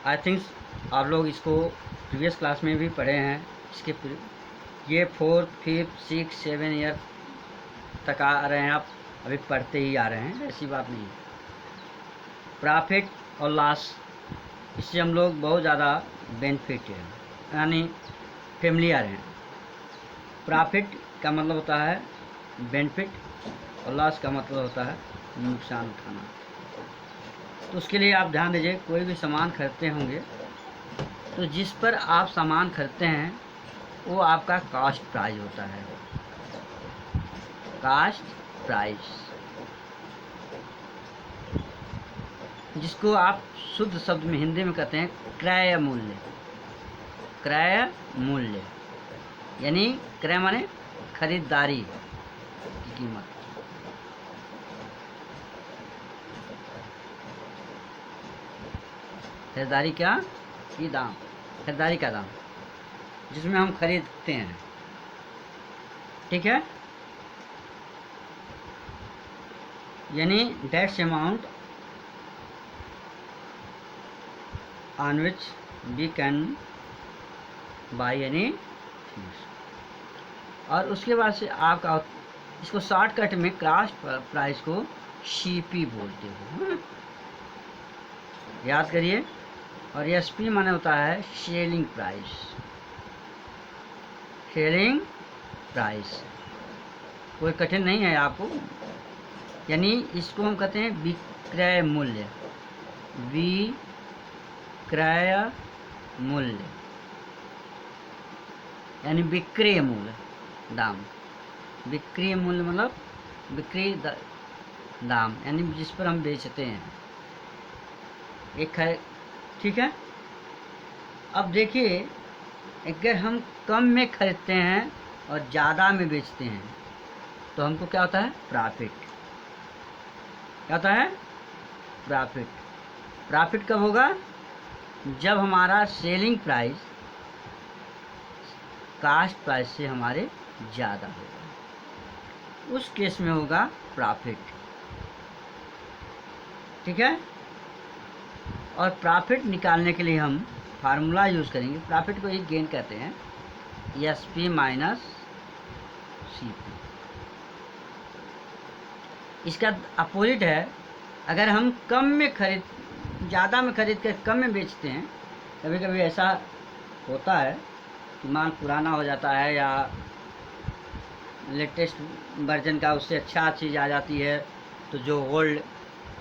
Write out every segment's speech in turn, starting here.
I think आप लोग इसको प्रीवियस क्लास में भी पढ़े हैं। ये 4th 5th 6th 7 ईयर तक आ रहे हैं, आप अभी पढ़ते ही आ रहे हैं, ऐसी बात नहीं है। प्रॉफिट और लॉस, इससे हम लोग बहुत ज़्यादा बेनिफिट है, यानी फेमिलियर हैं। प्रॉफिट का मतलब होता है बेनिफिट और लॉस का मतलब होता है नुकसान उठाना। तो उसके लिए आप ध्यान दीजिए, कोई भी सामान खरीदते होंगे तो जिस पर आप सामान खरीदते हैं वो आपका कॉस्ट प्राइस होता है। कॉस्ट प्राइस, जिसको आप शुद्ध शब्द में हिंदी में कहते हैं क्रय मूल्य। क्रय मूल्य यानी क्रय माने खरीदारी की कीमत। खरीदारी क्या की दाम, खरीदारी का दाम जिसमें हम खरीदते हैं, ठीक है। यानी that's amount on which we can buy any things. और उसके बाद से आपका इसको शॉर्टकट में कॉस्ट प्राइस को सीपी बोलते हो, याद करिए। और एसपी माने होता है सेलिंग प्राइस। सेलिंग प्राइस कोई कठिन नहीं है आपको, यानी इसको हम कहते हैं विक्रय मूल्य। विक्रय मूल्य यानी विक्रय मूल्य दाम। विक्रय मूल्य मतलब बिक्री दाम, यानी जिस पर हम बेचते हैं, एक है, ठीक है। अब देखिए, अगर हम कम में खरीदते हैं और ज़्यादा में बेचते हैं तो हमको क्या होता है? प्रॉफिट। क्या होता है? प्रॉफिट। प्रॉफिट कब होगा? जब हमारा सेलिंग प्राइस कास्ट प्राइस से हमारे ज़्यादा होगा, उस केस में होगा प्रॉफिट, ठीक है। और प्रॉफिट निकालने के लिए हम फार्मूला यूज़ करेंगे। प्रॉफिट को एक गेन कहते हैं, S P minus C P. इसका अपोजिट है, अगर हम कम में ज़्यादा में खरीद कर कम में बेचते हैं, कभी कभी ऐसा होता है कि माल पुराना हो जाता है या लेटेस्ट वर्जन का उससे अच्छा चीज़ आ जाती है, तो जो ओल्ड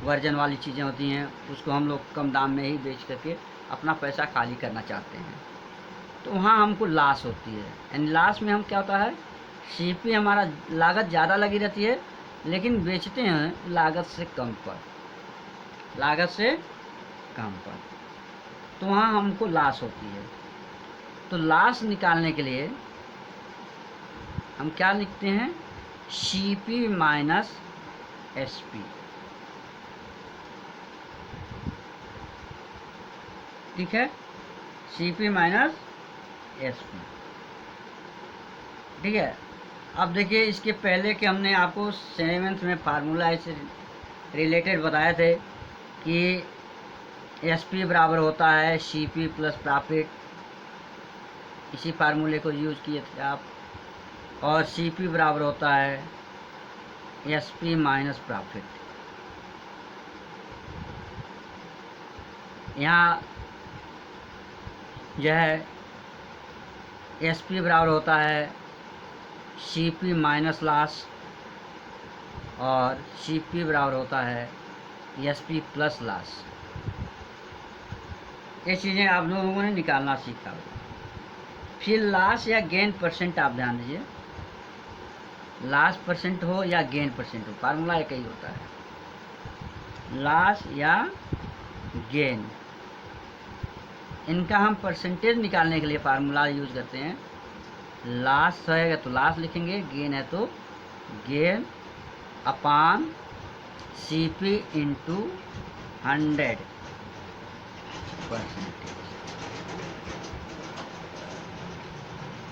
वर्जन वाली चीज़ें होती हैं उसको हम लोग कम दाम में ही बेच करके अपना पैसा खाली करना चाहते हैं, तो वहाँ हमको लॉस होती है। एंड लॉस में हम क्या होता है, सीपी हमारा लागत ज़्यादा लगी रहती है लेकिन बेचते हैं लागत से कम पर, लागत से कम पर, तो वहाँ हमको लॉस होती है। तो लॉस निकालने के लिए हम क्या लिखते हैं? सीपी माइनस एसपी, ठीक है। सीपी माइनस एसपी, ठीक है। अब देखिए, इसके पहले के हमने आपको 7th में फार्मूला से रिलेटेड बताए थे कि एसपी बराबर होता है सीपी प्लस प्रॉफिट। इसी फार्मूले को यूज़ किए थे आप। और सीपी बराबर होता है एसपी माइनस प्रॉफिट। यहाँ जो है एसपी बराबर होता है सीपी माइनस लॉस, और सीपी बराबर होता है एसपी प्लस लॉस। ये चीज़ें आप लोगों ने निकालना सीखा होगा। फिर लॉस या गेन परसेंट, आप ध्यान दीजिए, लॉस परसेंट हो या गेन परसेंट हो, फार्मूला एक ही होता है। लॉस या गेन, इनका हम परसेंटेज निकालने के लिए फार्मूला यूज़ करते हैं। लॉस रहेगा तो लॉस लिखेंगे, गेन है तो गेन अपान सीपी इंटू 100%,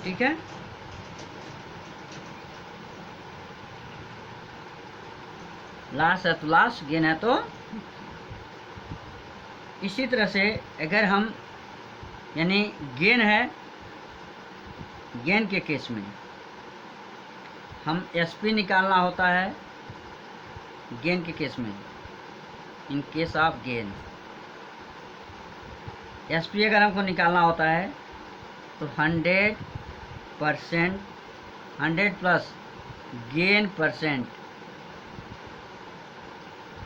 ठीक है। लॉस है तो लॉस, गेन है तो इसी तरह से अगर हम यानी गेन है, गेन के केस में हम एसपी निकालना होता है। गेन के केस में, in case of gain, SP अगर हमको निकालना होता है तो 100% 100 plus gain percent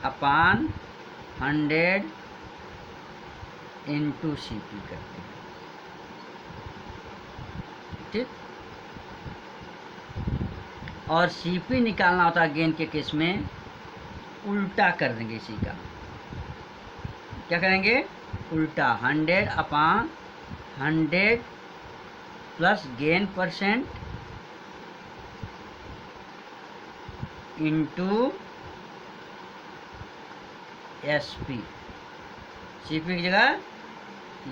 upon 100 into CP करते हैं। ठीक, और CP निकालना होता है गेन के केस में, उल्टा कर देंगे इसी का। क्या करेंगे? उल्टा 100 अपान 100 plus gain percent into SP, CP की जगह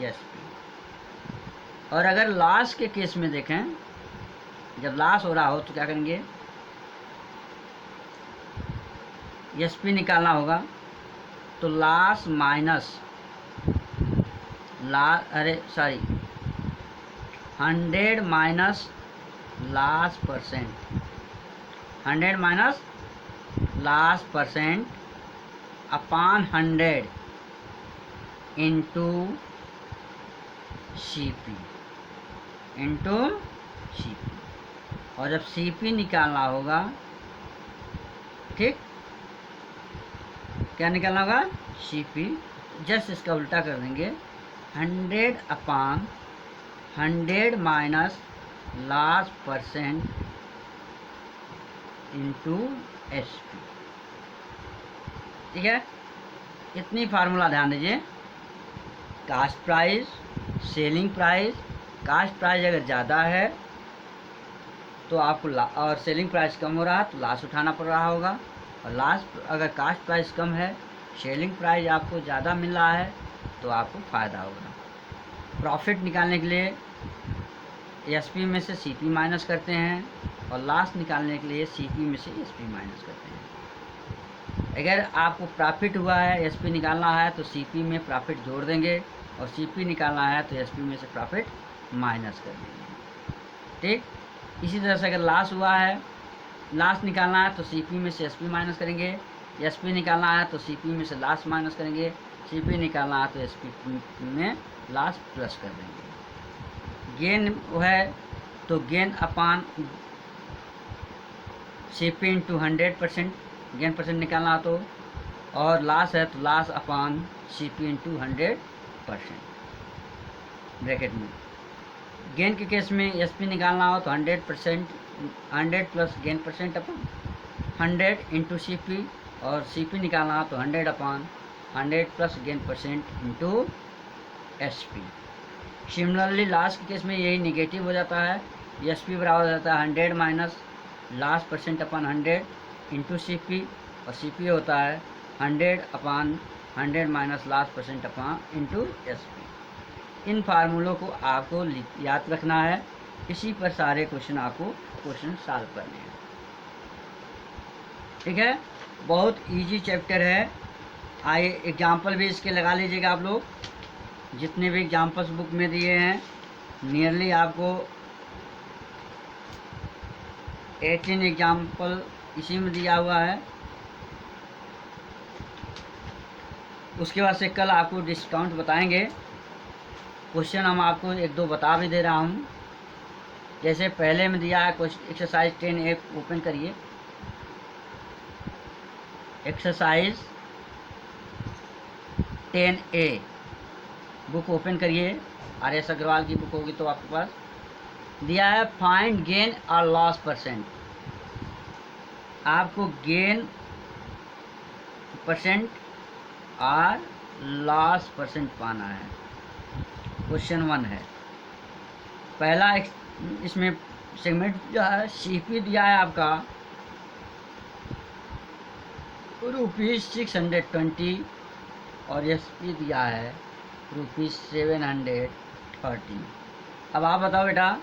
SP। और अगर लॉस के केस में देखें, जब लॉस हो रहा हो तो क्या करेंगे? SP निकालना होगा तो loss minus 100 minus loss percent, 100 minus loss percent upon 100 into CP, और जब CP निकालना होगा, ठीक, क्या निकालना होगा? CP, जस्ट इसका उल्टा कर देंगे, 100 अपान 100 minus loss percent into SP। ठीक है, इतनी फार्मूला ध्यान दीजिए। Cost price, selling price, cost price अगर ज़्यादा है तो आपको और सेलिंग प्राइस कम हो रहा है तो लॉस उठाना पड़ रहा होगा, और लॉस अगर कास्ट प्राइस कम है, सेलिंग प्राइस आपको ज़्यादा मिल रहा है तो आपको फ़ायदा होगा। प्रॉफिट निकालने के लिए SP में से CP माइनस करते हैं, और लॉस निकालने के लिए CP में से SP माइनस करते हैं। अगर आपको प्रॉफिट हुआ है, SP निकालना है तो CP में प्रॉफिट जोड़ देंगे, और CP निकालना है तो SP में से प्रॉफिट माइनस कर देंगे। ठीक, इसी तरह से अगर लॉस हुआ है, लॉस निकालना है तो CP में से SP माइनस करेंगे, SP निकालना है तो CP में से लॉस माइनस करेंगे, CP निकालना है तो SP में लॉस प्लस कर देंगे। गेन है तो गेन अपान CP इंटू 100%, गेन परसेंट निकालना तो, और लॉस है तो लॉस अपान CP इंटू 100% ब्रैकेट में। गेन के केस में SP निकालना हो तो 100% 100 प्लस गेन परसेंट अपन 100 इंटू CP, और CP निकालना हो तो 100 अपान 100 plus gain percent into SP। Similarly loss के केस में यही निगेटिव हो जाता है, SP बराबर हो जाता है 100 minus loss percent upon 100 into CP, और CP होता है 100 अपान 100 माइनस लॉस परसेंट अपान इंटू SP। इन फार्मूलों को आपको याद रखना है, इसी पर सारे क्वेश्चन आपको क्वेश्चन सॉल्व करने हैं। ठीक है, बहुत इजी चैप्टर है। आइए एग्जाम्पल भी इसके लगा लीजिएगा आप लोग। जितने भी एग्जाम्पल्स बुक में दिए हैं, नियरली आपको 18 एग्जाम्पल इसी में दिया हुआ है। उसके बाद से कल आपको डिस्काउंट बताएंगे। क्वेश्चन हम आपको एक दो बता भी दे रहा हूँ। जैसे पहले में दिया है क्वेश्चन, एक्सरसाइज 10A ओपन करिए। एक्सरसाइज 10A बुक ओपन करिए, RS अग्रवाल की बुक होगी तो आपके पास दिया है। फाइंड गेन और लॉस परसेंट। आपको गेन परसेंट और लॉस परसेंट पाना है। क्वेश्चन 1 है। पहला इसमें सेगमेंट जो है CP दिया है आपका ₹620 और SP दिया है ₹730। अब आप बताओ बेटा,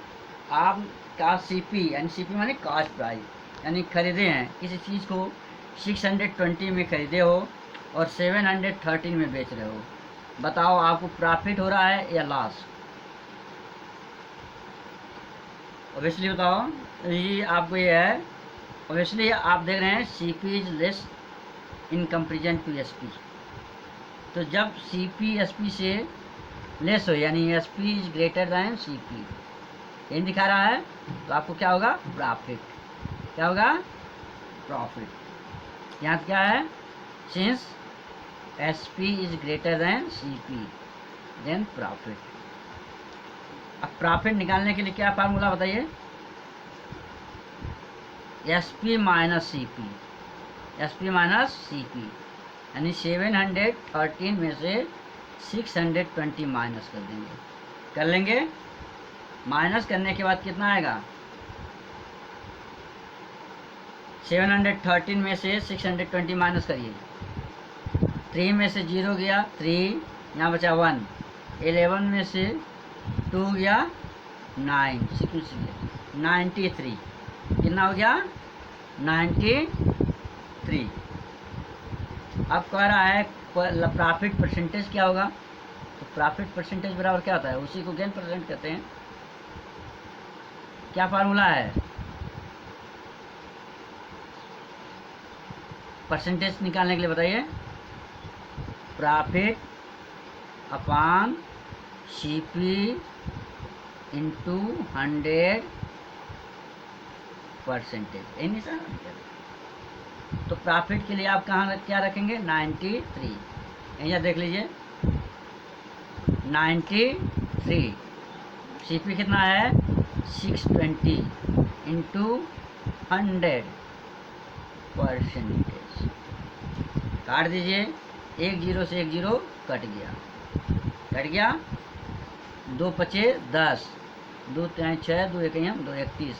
आपका CP यानी CP माने कास्ट प्राइस, यानी खरीदे हैं किसी चीज़ को 620 में खरीदे हो और 713 में बेच रहे हो, बताओ आपको प्रॉफिट हो रहा है या लॉस? ऑब्वियसली बताओ। ये आपको ये है, ऑब्वियसली आप देख रहे हैं C P is less in comparison to S P. तो जब सी पी एस पी से लेस हो यानी S P is greater than C P, यही दिखा रहा है, तो आपको क्या होगा? प्रॉफिट। क्या होगा? प्रॉफिट। यहाँ क्या है? Since S P is greater than C P then profit. अब प्रॉफिट निकालने के लिए क्या फार्मूला बताइए? S P minus C P, S P minus C P, यानी 713 में से 620 माइनस कर देंगे। कर लेंगे। माइनस करने के बाद कितना आएगा? 713 में से 620 माइनस करिए। 3 में से 0 गया 3, यहाँ बचा 1। 11 में से 2 गया 9, 6 में से गया 93। कितना हो गया? 93। अब कह रहा है प्रॉफिट परसेंटेज क्या होगा? तो प्रॉफिट परसेंटेज बराबर क्या होता है? उसी को गेन परसेंट कहते हैं। क्या फार्मूला है परसेंटेज निकालने के लिए? बताइए। Profit upon C P into 100 percentage, यही निशान। तो प्रॉफिट के लिए आप कहाँ क्या रखेंगे? 93। यहाँ देख लीजिए 93। सी पी कितना है? 620 इंटू 100 परसेंटेज। काट दीजिए। 1 0 से 1 0 कट गया। कट गया। 2 पचे 10, 2 3 6, 2 1 2 31,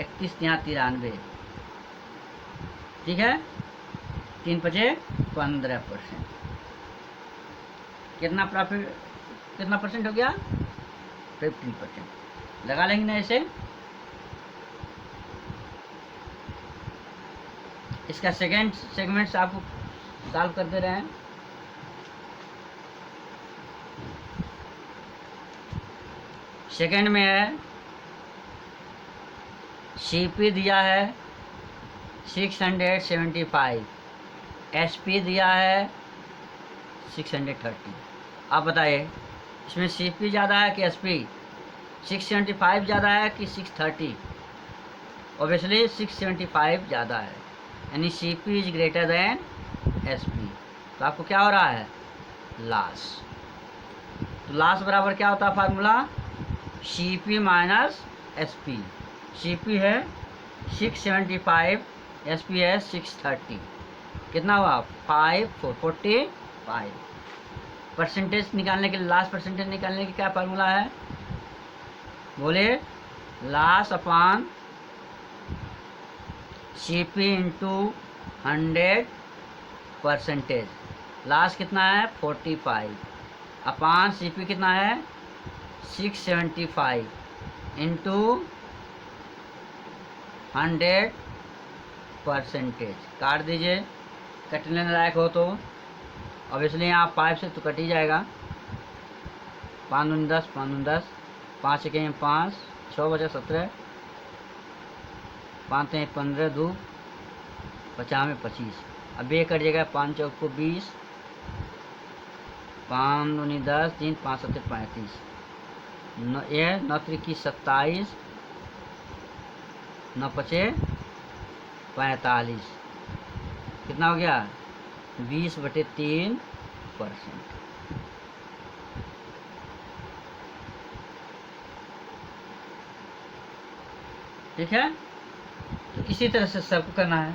31 यहाँ 93। ठीक है। 3 पचे 15%। कितना प्रॉफिट, कितना परसेंट हो गया? 15%। लगा लेंगे ना इसे। इसका सेकेंड सेगमेंट्स आपको सॉल्व कर दे रहे हैं। सेकेंड में है सी पी दिया है 675, एस पी दिया है 630। आप बताइए इसमें सी पी ज़्यादा है कि एस पी? 675 ज़्यादा है कि 630? ऑब्वियसली 675 ज़्यादा है, यानी C P is greater than S P. तो आपको क्या हो रहा है? लॉस। तो लॉस बराबर क्या होता है formula? C P minus S P. C P है 675, एस पी है 630। कितना हुआ? 545। परसेंटेज निकालने के लिए, लास्ट परसेंटेज निकालने की क्या फार्मूला है? बोले loss upon C P into 100 percentage. Last कितना है? 45 अपॉन सी पी कितना है? 675 इंटू 100 परसेंटेज। काट दीजिए कटने लायक हो तो। ऑब्वियसली यहाँ 5 से तो कट ही जाएगा। 5 दूनी 10, 5 दूनी 10, 5 1 5, 6 बचा 17, 5 3 15, 2 50 में 25। अब ये कट जाएगा। 5 चौक को 20, 5 दूनी 10, 3 5 7 35, ये 9 3 27, 9 पचे 45। कितना हो गया? 20/3%। ठीक है। तो इसी तरह से सबको करना है।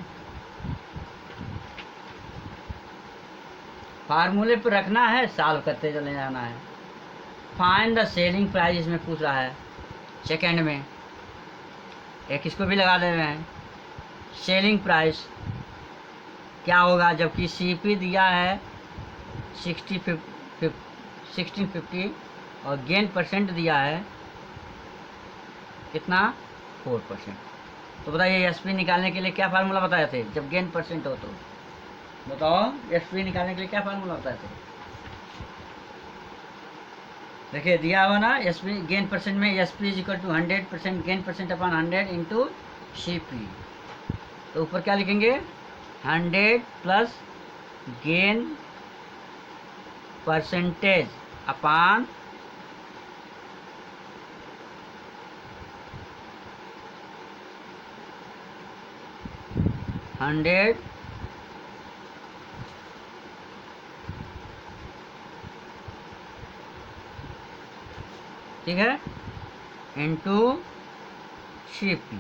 फार्मूले पर रखना है, सॉल्व करते चले जाना है। फाइंड द सेलिंग प्राइस इसमें पूछ रहा है सेकंड में। एक इसको भी लगा दे रहे हैं। सेलिंग प्राइस क्या होगा जबकि सीपी दिया है 1650 और गेन परसेंट दिया है कितना? 4%। तो बताइए एसपी निकालने के लिए क्या फार्मूला बताए थे जब गेन परसेंट हो? तो बताओ एसपी निकालने के लिए क्या फार्मूला बताए थे? देखिए दिया हुआ ना, एस पी गेन परसेंट में S P is equal to 100% gain percent upon 100 into C P. तो ऊपर क्या लिखेंगे, 100 प्लस गेन परसेंटेज अपॉन 100 ठीक है इंटू सी पी।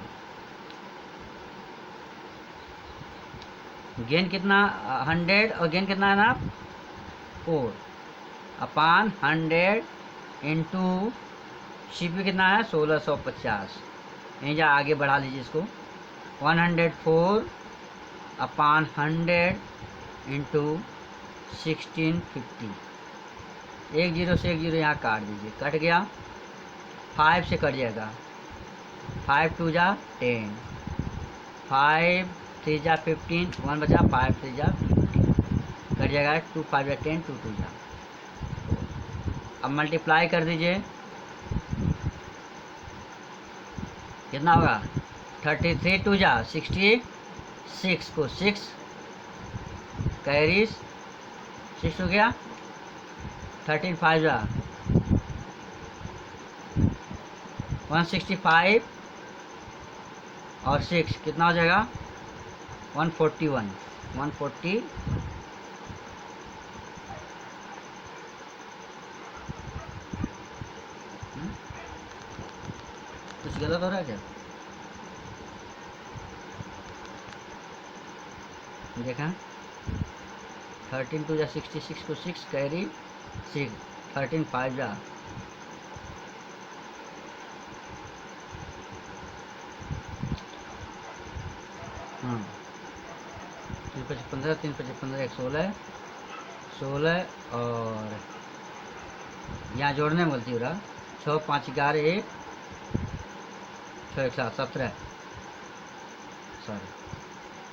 गेन कितना 100 और गेन कितना है ना 4 अपान 100 इंटू सी पी कितना है 1650। यहीं जा आगे बढ़ा लीजिए इसको, 104 अपान 100 इंटू 1650। एक जीरो से एक जीरो यहाँ काट दीजिए, कट गया, 5 से कट जाएगा, 5 2 जा 10, 5 3 जा 15, 1 बचा, 5 3 जा 15 कट जाएगा, 2 5 जा 10, 2 2 जा। अब मल्टीप्लाई कर दीजिए, कितना होगा 33 2 जा 66 को 6 कैरी 6 हो गया, 13 5 जा 165 और 6 कितना हो जाएगा 141 140 कुछ गलत हो रहा है क्या, देखा 13 2 जा 66 को 6 कैरी 6 13 5 जा 15 3 5 15 1 16 और यहाँ जोड़ने में गलती हो रहा, 6 5 11 1 6 1 7 17 सॉरी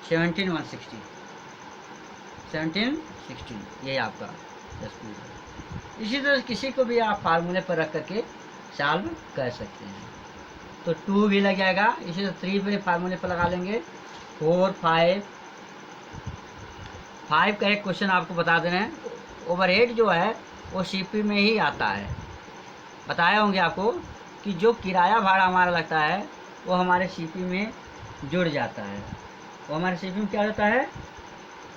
17 160 17 16 यही आपका 10। इसी तरह किसी को भी आप फार्मूले पर रख करके सॉल्व कर सकते हैं। तो 2 भी लग जाएगा, इसी तरह 3 पे फार्मूले पर लगा लेंगे, 4 5 का एक क्वेश्चन आपको बता दे रहे हैं, ओवरहेड जो है वो सीपी में ही आता है। बताए होंगे आपको कि जो किराया भाड़ा हमारा लगता है वो हमारे सीपी में जुड़ जाता है, वो हमारे सीपी में क्या होता है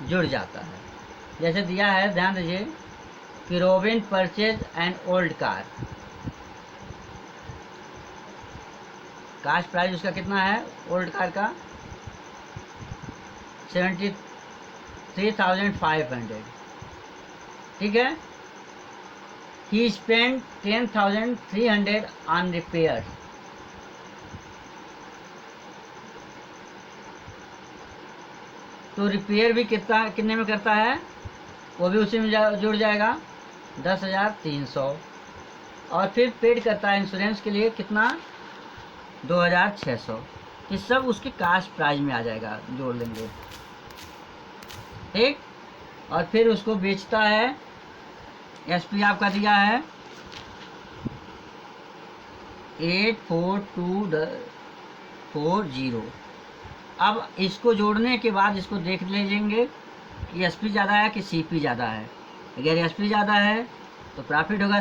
जुड़ जाता है। जैसे दिया है, ध्यान दीजिए कि robin purchase an old car, cost price उसका कितना है ओल्ड कार का 73,500, ठीक है। ही स्पेंड 10,300 ऑन रिपेयर, तो रिपेयर भी कितने में करता है वो भी उसी में जुड़ जाएगा 10,300, और फिर पेड करता है इंश्योरेंस के लिए कितना 2,600, ये सब उसके कास्ट प्राइस में आ जाएगा, जोड़ लेंगे, ठीक। और फिर उसको बेचता है, एसपी आपका दिया है 84240। अब इसको जोड़ने के बाद इसको देख लीजिएंगे कि एसपी ज़्यादा है कि सीपी ज़्यादा है। अगर एसपी ज़्यादा है तो प्रॉफिट होगा,